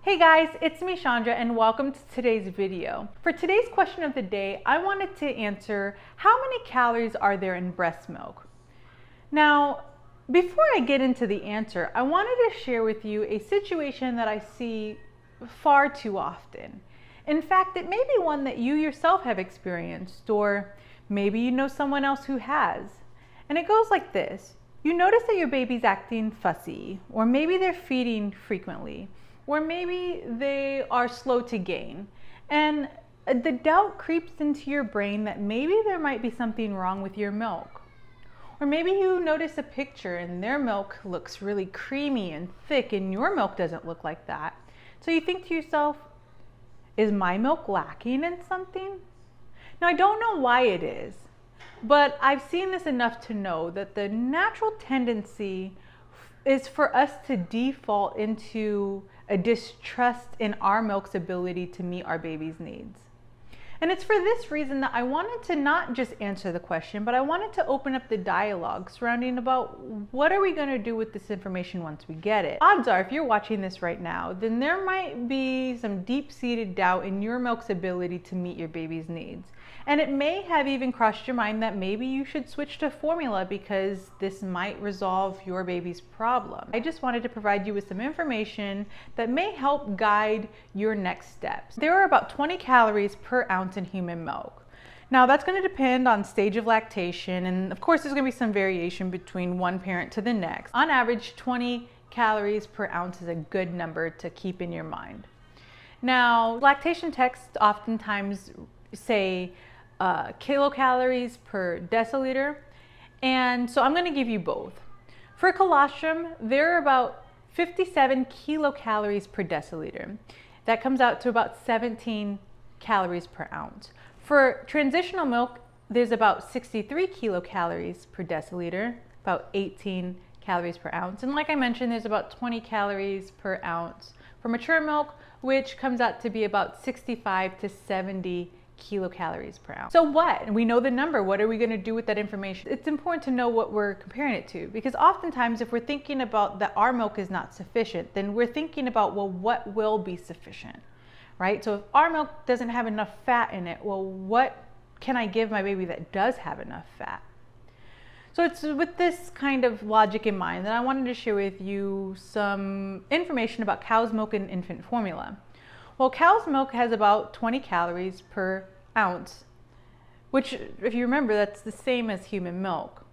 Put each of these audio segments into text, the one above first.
Hey guys, it's me Chandra and welcome to today's video. For today's question of the day, I wanted to answer how many calories are there in breast milk? Now, before I get into the answer, I wanted to share with you a situation that I see far too often. In fact, it may be one that you yourself have experienced, or maybe you know someone else who has. And it goes like this. You notice that your baby's acting fussy, or maybe they're feeding frequently, or maybe they are slow to gain. And the doubt creeps into your brain that maybe there might be something wrong with your milk. Or maybe you notice a picture and their milk looks really creamy and thick and your milk doesn't look like that. So you think to yourself, is my milk lacking in something? Now I don't know why it is, but I've seen this enough to know that the natural tendency is for us to default into a distrust in our milk's ability to meet our baby's needs. And it's for this reason that I wanted to not just answer the question, but I wanted to open up the dialogue surrounding about what are we going to do with this information once we get it. Odds are, if you're watching this right now, then there might be some deep-seated doubt in your milk's ability to meet your baby's needs. And it may have even crossed your mind that maybe you should switch to formula because this might resolve your baby's problem. I just wanted to provide you with some information that may help guide your next steps. There are about 20 calories per ounce in human milk. Now that's going to depend on stage of lactation, and of course there's going to be some variation between one parent to the next. On average, 20 calories per ounce is a good number to keep in your mind. Now, lactation texts oftentimes say kilocalories per deciliter, and so I'm going to give you both. For colostrum, there are about 57 kilocalories per deciliter. That comes out to about 17 calories per ounce. For transitional milk, there's about 63 kilocalories per deciliter, about 18 calories per ounce. And like I mentioned, there's about 20 calories per ounce for mature milk, which comes out to be about 65 to 70 kilocalories per ounce. So what? And we know the number. What are we going to do with that information? It's important to know what we're comparing it to, because oftentimes if we're thinking about that our milk is not sufficient, then we're thinking about, well, what will be sufficient, right? So if our milk doesn't have enough fat in it, well, what can I give my baby that does have enough fat? So it's with this kind of logic in mind that I wanted to share with you some information about cow's milk and infant formula. Well, cow's milk has about 20 calories per ounce, which, if you remember, that's the same as human milk.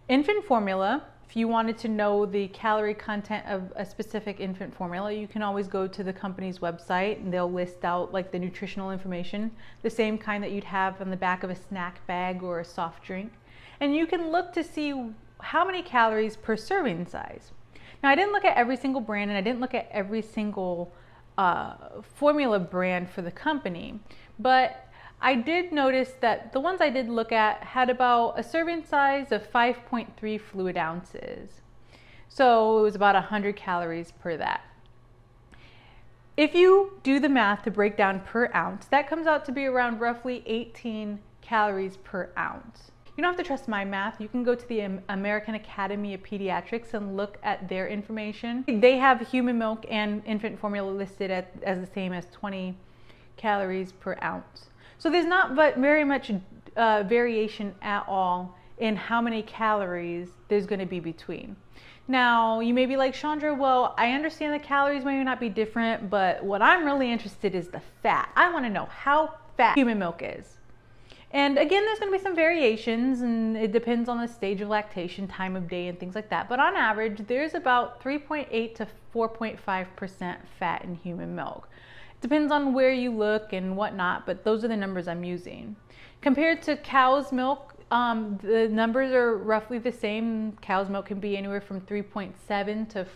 Infant formula, if you wanted to know the calorie content of a specific infant formula, you can always go to the company's website and they'll list out like the nutritional information, the same kind that you'd have on the back of a snack bag or a soft drink. And you can look to see how many calories per serving size. Now, I didn't look at every single brand and I didn't look at every single formula brand for the company, but I did notice that the ones I did look at had about a serving size of 5.3 fluid ounces. So it was about 100 calories per that. If you do the math to break down per ounce, that comes out to be around roughly 18 calories per ounce. You don't have to trust my math. You can go to the American Academy of Pediatrics and look at their information. They have human milk and infant formula listed as the same as 20 calories per ounce. So there's not very much variation at all in how many calories there's going to be between. Now, you may be like, Chandra, well, I understand the calories may not be different, but what I'm really interested in is the fat. I want to know how fat human milk is. And again, there's going to be some variations, and it depends on the stage of lactation, time of day, and things like that. But on average, there's about 3.8 to 4.5% fat in human milk. It depends on where you look and whatnot, but those are the numbers I'm using. Compared to cow's milk, the numbers are roughly the same. Cow's milk can be anywhere from 3.7 to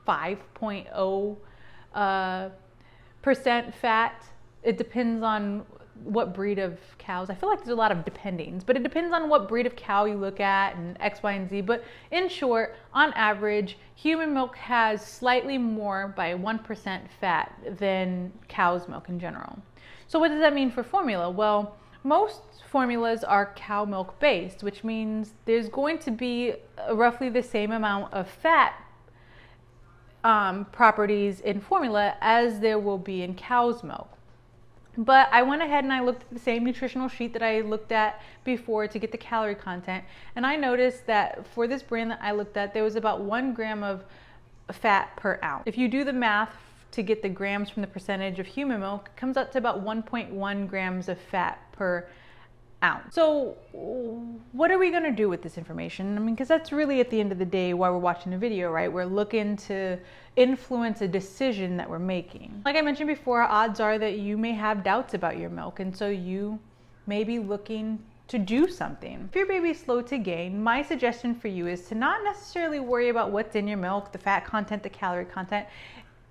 5.0% fat. It depends on what breed of cows. I feel like there's a lot of dependings, but it depends on what breed of cow you look at and X, Y, and Z. But in short, on average, human milk has slightly more by 1% fat than cow's milk in general. So what does that mean for formula? Well, most formulas are cow milk based, which means there's going to be roughly the same amount of fat properties in formula as there will be in cow's milk. But I went ahead and I looked at the same nutritional sheet that I looked at before to get the calorie content, and I noticed that for this brand that I looked at, there was about 1 gram of fat per ounce. If you do the math to get the grams from the percentage of human milk, it comes out to about 1.1 grams of fat per ounce. So what are we going to do with this information? I mean, because that's really at the end of the day why we're watching the video, right? We're looking to influence a decision that we're making. Like I mentioned before, odds are that you may have doubts about your milk, and so you may be looking to do something. If your baby's slow to gain, my suggestion for you is to not necessarily worry about what's in your milk, the fat content, the calorie content.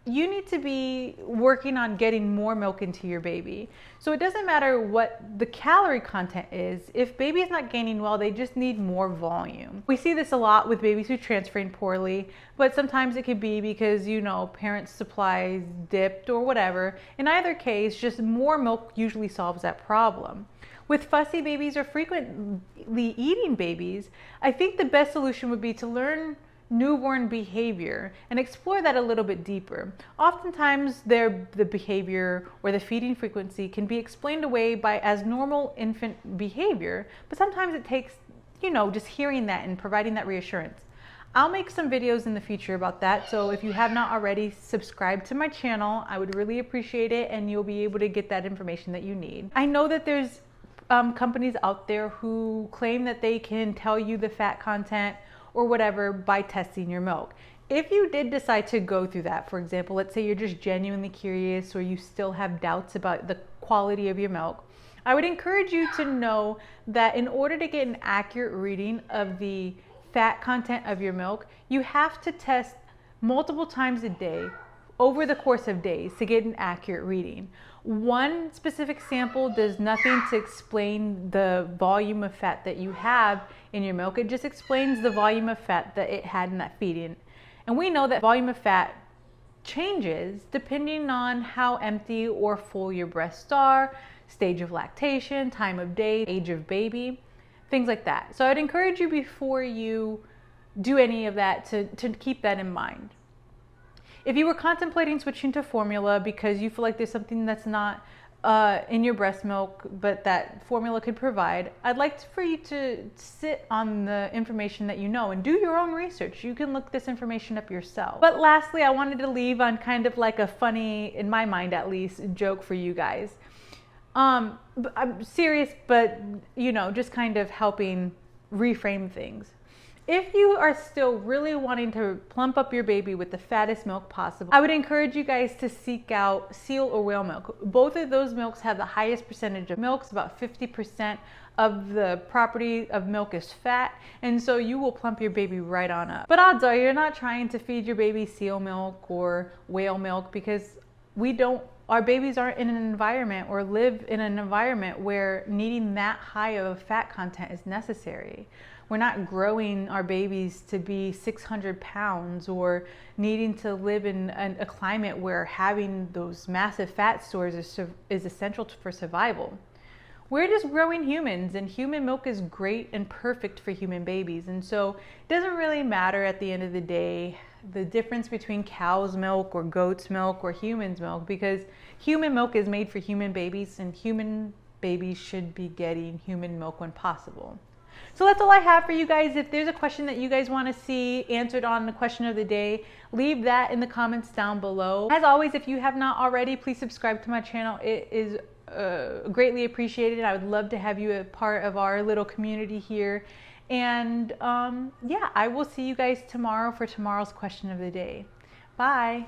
You need to be working on getting more milk into your baby. So it doesn't matter what the calorie content is. If baby is not gaining well, they just need more volume. We see this a lot with babies who are transferring poorly, but sometimes it could be because, you know, parents' supplies dipped or whatever. In either case, just more milk usually solves that problem. With fussy babies or frequently eating babies, I think the best solution would be to learn newborn behavior and explore that a little bit deeper. Oftentimes the behavior or the feeding frequency can be explained away as normal infant behavior, but sometimes it takes, you know, just hearing that and providing that reassurance. I'll make some videos in the future about that, so if you have not already, subscribe to my channel. I would really appreciate it, and you'll be able to get that information that you need. I know that there's companies out there who claim that they can tell you the fat content or whatever by testing your milk. If you did decide to go through that, for example, let's say you're just genuinely curious or you still have doubts about the quality of your milk, I would encourage you to know that in order to get an accurate reading of the fat content of your milk, you have to test multiple times a day over the course of days to get an accurate reading. One specific sample does nothing to explain the volume of fat that you have in your milk. It just explains the volume of fat that it had in that feeding. And we know that volume of fat changes depending on how empty or full your breasts are, stage of lactation, time of day, age of baby, things like that. So I'd encourage you before you do any of that to keep that in mind. If you were contemplating switching to formula because you feel like there's something that's not in your breast milk but that formula could provide, I'd like for you to sit on the information that you know and do your own research. You can look this information up yourself. But lastly, I wanted to leave on kind of like a funny, in my mind at least, joke for you guys. I'm serious, but you know, just kind of helping reframe things. If you are still really wanting to plump up your baby with the fattest milk possible, I would encourage you guys to seek out seal or whale milk. Both of those milks have the highest percentage of milks. About 50% of the property of milk is fat, and so you will plump your baby right on up. But odds are you're not trying to feed your baby seal milk or whale milk, because our babies aren't in an environment or live in an environment where needing that high of fat content is necessary. We're not growing our babies to be 600 pounds or needing to live in a climate where having those massive fat stores is essential for survival. We're just growing humans, and human milk is great and perfect for human babies. And so it doesn't really matter at the end of the day the difference between cow's milk or goat's milk or human's milk, because human milk is made for human babies, and human babies should be getting human milk when possible. So that's all I have for you guys. If there's a question that you guys want to see answered on the question of the day, leave that in the comments down below. As always, if you have not already, please subscribe to my channel. It is greatly appreciated. I would love to have you a part of our little community here. And yeah, I will see you guys tomorrow for tomorrow's question of the day. Bye.